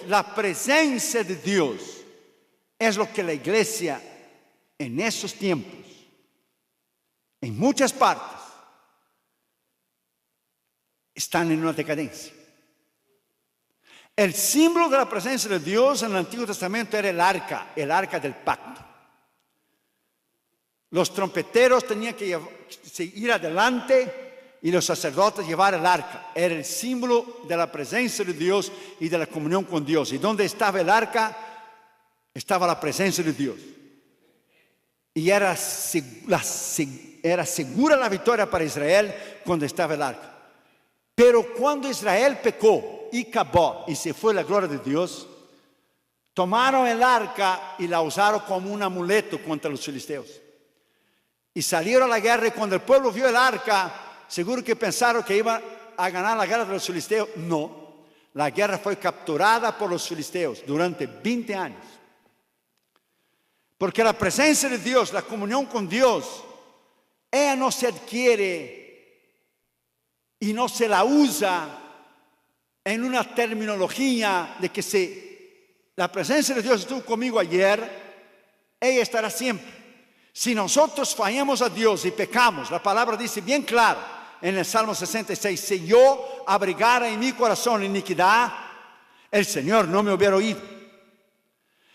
la presencia de Dios, es lo que la iglesia en esos tiempos, en muchas partes, están en una decadencia. El símbolo de la presencia de Dios en el Antiguo Testamento era el arca del pacto. Los trompeteros tenían que ir adelante y los sacerdotes llevar el arca. Era el símbolo de la presencia de Dios y de la comunión con Dios. Y donde estaba el arca, estaba la presencia de Dios. Y era segura la victoria para Israel cuando estaba el arca. Pero cuando Israel pecó y acabó y se fue la gloria de Dios, tomaron el arca y la usaron como un amuleto contra los filisteos. Y salieron a la guerra, y cuando el pueblo vio el arca, seguro que pensaron que iban a ganar la guerra de los filisteos. No, la guerra fue capturada por los filisteos durante 20 años. Porque la presencia de Dios, la comunión con Dios, ella no se adquiere y no se la usa en una terminología de que la presencia de Dios estuvo conmigo ayer, ella estará siempre. Si nosotros fallamos a Dios y pecamos, la palabra dice bien claro en el Salmo 66, si yo abrigara en mi corazón iniquidad, el Señor no me hubiera oído.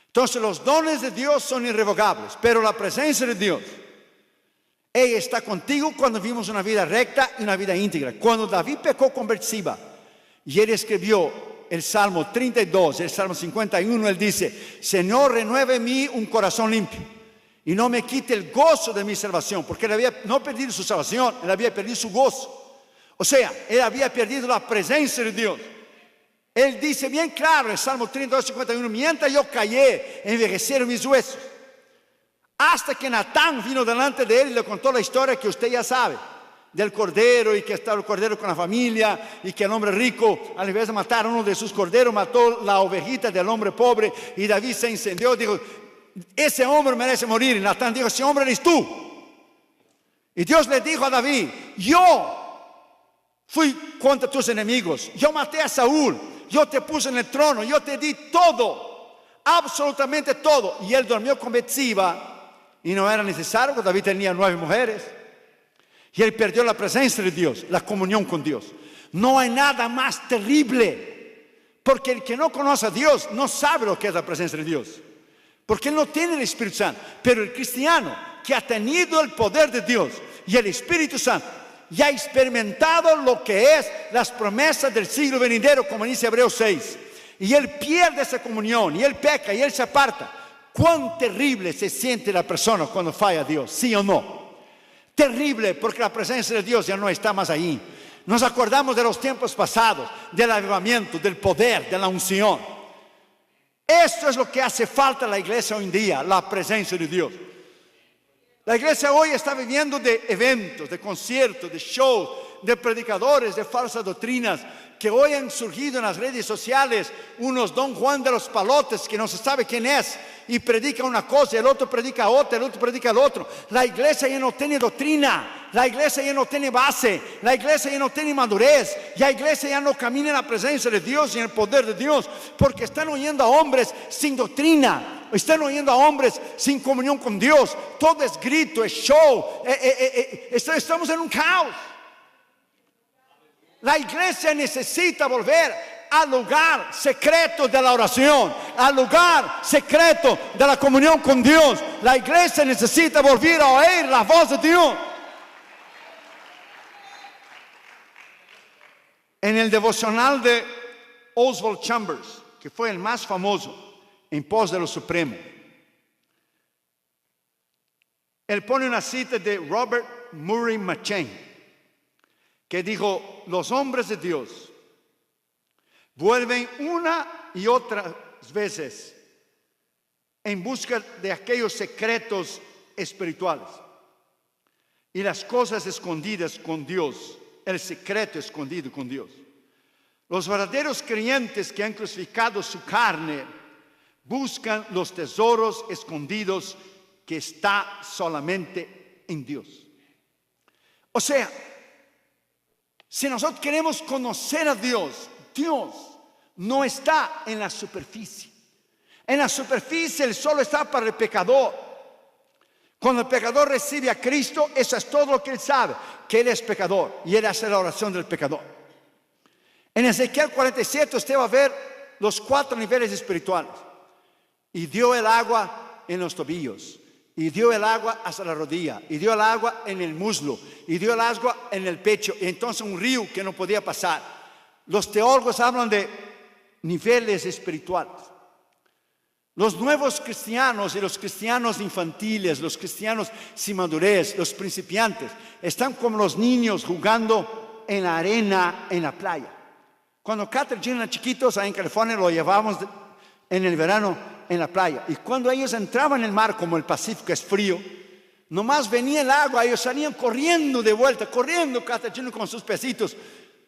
Entonces los dones de Dios son irrevocables, pero la presencia de Dios, ella está contigo cuando vivimos una vida recta y una vida íntegra. Cuando David pecó con Betseba y él escribió el Salmo 32, el Salmo 51, él dice, Señor, renueve en mí un corazón limpio y no me quite el gozo de mi salvación, porque él había no perdido su salvación, él había perdido su gozo. O sea, él había perdido la presencia de Dios. Él dice bien claro en el Salmo 32, 51, mientras yo callé, envejecieron mis huesos. Hasta que Natán vino delante de él y le contó la historia que usted ya sabe, del cordero, y que estaba el cordero con la familia, y que el hombre rico, al invés de matar a uno de sus corderos, mató la ovejita del hombre pobre, y David se incendió, dijo, ese hombre merece morir. Y Natán dijo, ese hombre eres tú. Y Dios le dijo a David, yo fui contra tus enemigos, yo maté a Saúl, yo te puse en el trono, yo te di todo, absolutamente todo. Y él durmió con Betseba, y no era necesario, porque David tenía 9 mujeres. Y él perdió la presencia de Dios, la comunión con Dios. No hay nada más terrible, porque el que no conoce a Dios no sabe lo que es la presencia de Dios, porque él no tiene el Espíritu Santo. Pero el cristiano que ha tenido el poder de Dios y el Espíritu Santo, y ha experimentado lo que es las promesas del siglo venidero, como dice Hebreos 6, y él pierde esa comunión, y él peca, y él se aparta. Cuán terrible se siente la persona cuando falla a Dios, ¿sí o no? Terrible, porque la presencia de Dios ya no está más ahí. Nos acordamos de los tiempos pasados, del avivamiento, del poder, de la unción. Esto es lo que hace falta a la iglesia hoy en día, la presencia de Dios. La iglesia hoy está viviendo de eventos, de conciertos, de shows, de predicadores, de falsas doctrinas, que hoy han surgido en las redes sociales, unos Don Juan de los Palotes, que no se sabe quién es, y predica una cosa, el otro predica otra, el otro predica el otro. La iglesia ya no tiene doctrina, la iglesia ya no tiene base, la iglesia ya no tiene madurez, la iglesia ya no camina en la presencia de Dios y en el poder de Dios, porque están oyendo a hombres sin doctrina, están oyendo a hombres sin comunión con Dios. Todo es grito, es show, estamos en un caos. La iglesia necesita volver al lugar secreto de la oración, al lugar secreto de la comunión con Dios. La iglesia necesita volver a oír la voz de Dios. En el devocional de Oswald Chambers, que fue el más famoso en pos de lo supremo, él pone una cita de Robert Murray M'Cheyne, que dijo, los hombres de Dios vuelven una y otras veces en busca de aquellos secretos espirituales y las cosas escondidas con Dios, el secreto escondido con Dios. Los verdaderos creyentes que han crucificado su carne buscan los tesoros escondidos que está solamente en Dios. O sea, si nosotros queremos conocer a Dios, Dios no está en la superficie. En la superficie el sol está para el pecador. Cuando el pecador recibe a Cristo, eso es todo lo que él sabe, que él es pecador y él hace la oración del pecador. En Ezequiel 47 usted va a ver los 4 niveles espirituales. Y dio el agua en los tobillos, y dio el agua hasta la rodilla, y dio el agua en el muslo, y dio el agua en el pecho, y entonces un río que no podía pasar. Los teólogos hablan de niveles espirituales. Los nuevos cristianos y los cristianos infantiles, los cristianos sin madurez, los principiantes, están como los niños jugando en la arena, en la playa. Cuando Catherine y Gina eran chiquitos, ahí en California, lo llevábamos en el verano en la playa. Y cuando ellos entraban en el mar, como el Pacífico es frío, nomás venía el agua, ellos salían corriendo de vuelta, corriendo Catherine y Gina con sus pesitos,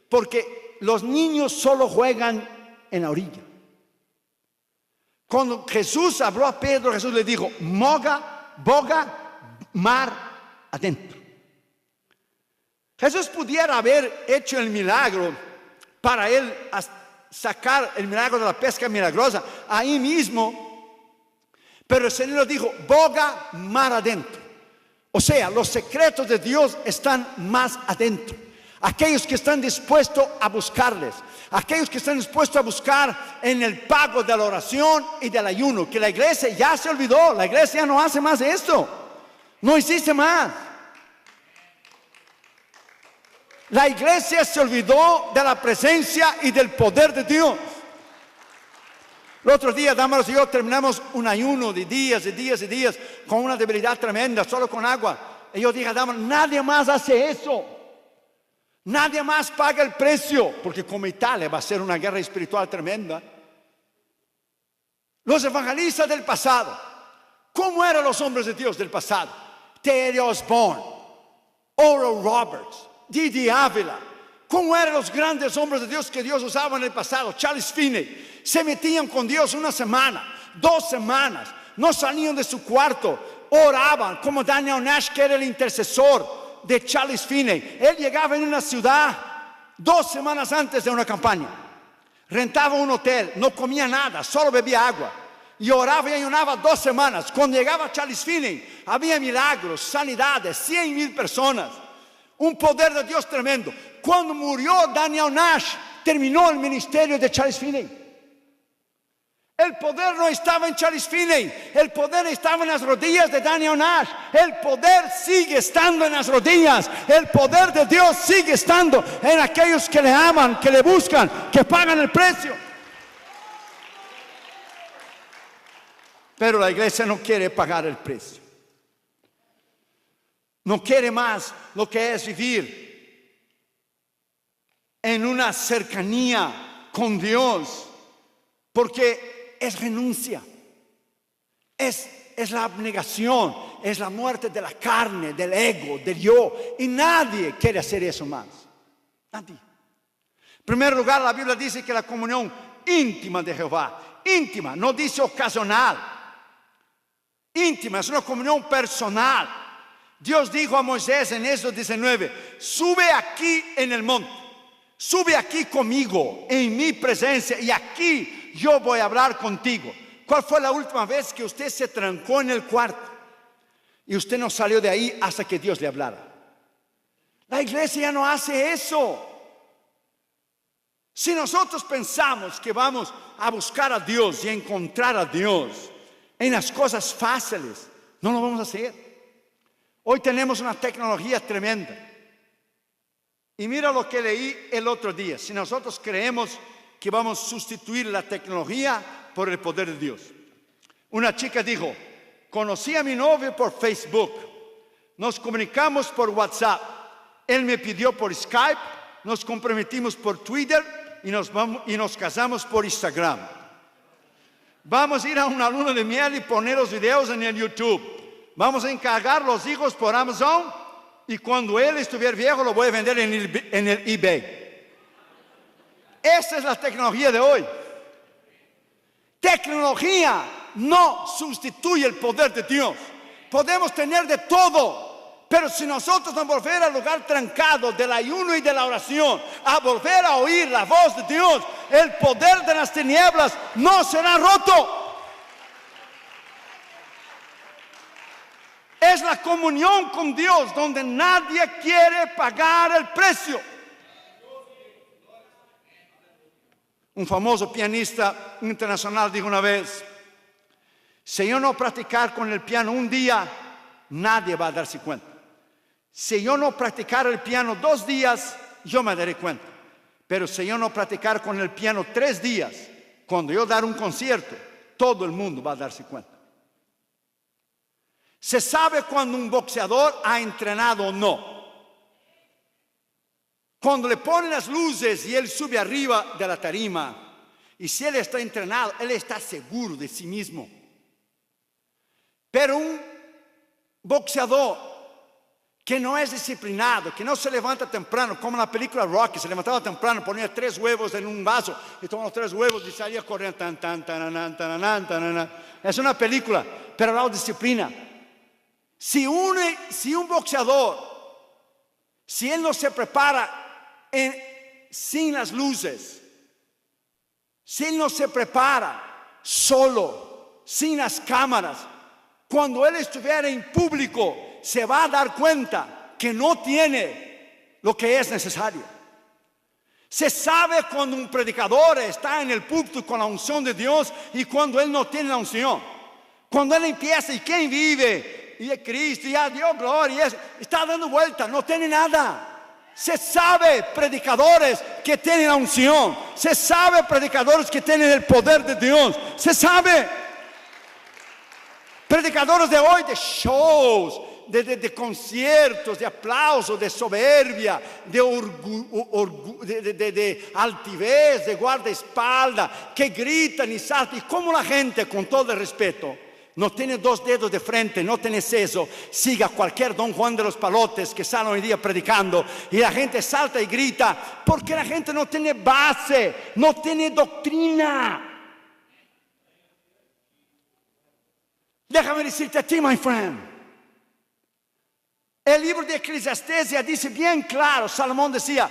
porque los niños solo juegan en la orilla. Cuando Jesús habló a Pedro, Jesús le dijo, boga, mar adentro. Jesús pudiera haber hecho el milagro para él sacar el milagro de la pesca milagrosa ahí mismo, pero el Señor dijo, boga, mar adentro. O sea, los secretos de Dios están más adentro. Aquellos que están dispuestos a buscarles, aquellos que están dispuestos a buscar en el pago de la oración y del ayuno, que la iglesia ya se olvidó, la iglesia ya no hace más esto, no existe más. La iglesia se olvidó de la presencia y del poder de Dios. El otro día, Damaros y yo terminamos un ayuno de días y días y días con una debilidad tremenda, solo con agua. Y yo dije a Damaros, nadie más hace eso. Nadie más paga el precio, porque como Italia va a ser una guerra espiritual tremenda. Los evangelistas del pasado, ¿cómo eran los hombres de Dios del pasado? Teddy Osborne, Oral Roberts, Didi Ávila. ¿Cómo eran los grandes hombres de Dios que Dios usaba en el pasado? Charles Finney. Se metían con Dios una semana, 2 semanas, no salían de su cuarto, oraban, como Daniel Nash, que era el intercesor de Charles Finney. Él llegaba en una ciudad 2 semanas antes de una campaña, rentaba un hotel, no comía nada, solo bebía agua y oraba y ayunaba 2 semanas. Cuando llegaba Charles Finney había milagros, sanidades, 100,000 personas, un poder de Dios tremendo. Cuando murió Daniel Nash, terminó el ministerio de Charles Finney. El poder no estaba en Charles Finney, el poder estaba en las rodillas de Daniel Nash. El poder sigue estando en las rodillas. El poder de Dios sigue estando en aquellos que le aman, que le buscan, que pagan el precio. Pero la iglesia no quiere pagar el precio. No quiere más lo que es vivir en una cercanía con Dios, porque es renuncia, es la abnegación, es la muerte de la carne, del ego, del yo, y nadie quiere hacer eso más. Nadie. En primer lugar, la Biblia dice que la comunión íntima de Jehová, íntima, no dice ocasional, íntima, es una comunión personal. Dios dijo a Moisés en Éxodo 19, sube aquí en el monte, sube aquí conmigo, en mi presencia, y aquí yo voy a hablar contigo. ¿Cuál fue la última vez que usted se trancó en el cuarto y usted no salió de ahí hasta que Dios le hablara? La iglesia ya no hace eso. Si nosotros pensamos que vamos a buscar a Dios y a encontrar a Dios en las cosas fáciles, no lo vamos a hacer. Hoy tenemos una tecnología tremenda. Y mira lo que leí el otro día. Si nosotros creemos que vamos a sustituir la tecnología por el poder de Dios. Una chica dijo, conocí a mi novio por Facebook, nos comunicamos por WhatsApp, él me pidió por Skype, nos comprometimos por Twitter y nos casamos por Instagram. Vamos a ir a una luna de miel y poner los videos en el YouTube. Vamos a encargar los hijos por Amazon y cuando él estuviera viejo lo voy a vender en el eBay. Esa es la tecnología de hoy. Tecnología no sustituye el poder de Dios. Podemos tener de todo, pero si nosotros no volver al lugar trancado del ayuno y de la oración, a volver a oír la voz de Dios, el poder de las tinieblas no será roto. Es la comunión con Dios donde nadie quiere pagar el precio. Un famoso pianista internacional dijo una vez: si yo no practicar con el piano un día, nadie va a darse cuenta. Si yo no practicar el piano 2 días, yo me daré cuenta. Pero si yo no practicar con el piano 3 días, cuando yo dar un concierto, todo el mundo va a darse cuenta. Se sabe cuando un boxeador ha entrenado o no. Cuando le ponen las luces y él sube arriba de la tarima, y si él está entrenado, él está seguro de sí mismo. Pero un boxeador que no es disciplinado, que no se levanta temprano, como en la película Rocky, se levantaba temprano, ponía 3 huevos en un vaso y tomaba los 3 huevos y salía corriendo. Es una película, pero la disciplina. Si un boxeador, si él no se prepara sin las luces, si él no se prepara solo, sin las cámaras, cuando él estuviera en público, se va a dar cuenta que no tiene lo que es necesario. Se sabe cuando un predicador está en el púlpito con la unción de Dios y cuando él no tiene la unción. Cuando él empieza, ¿y quién vive? Y es Cristo, y a Dios gloria, está dando vuelta, no tiene nada. Se sabe predicadores que tienen la unción. Se sabe predicadores que tienen el poder de Dios. Se sabe predicadores de hoy de shows, de conciertos, de aplausos, de soberbia, de altivez, de guardaespaldas, que gritan y saltan. Y como la gente, con todo el respeto, no tiene 2 dedos de frente, no tiene seso, siga cualquier Don Juan de los Palotes que sale hoy día predicando y la gente salta y grita porque la gente no tiene base, no tiene doctrina. Déjame decirte a ti, my friend, el libro de Eclesiastés ya dice bien claro, Salomón decía: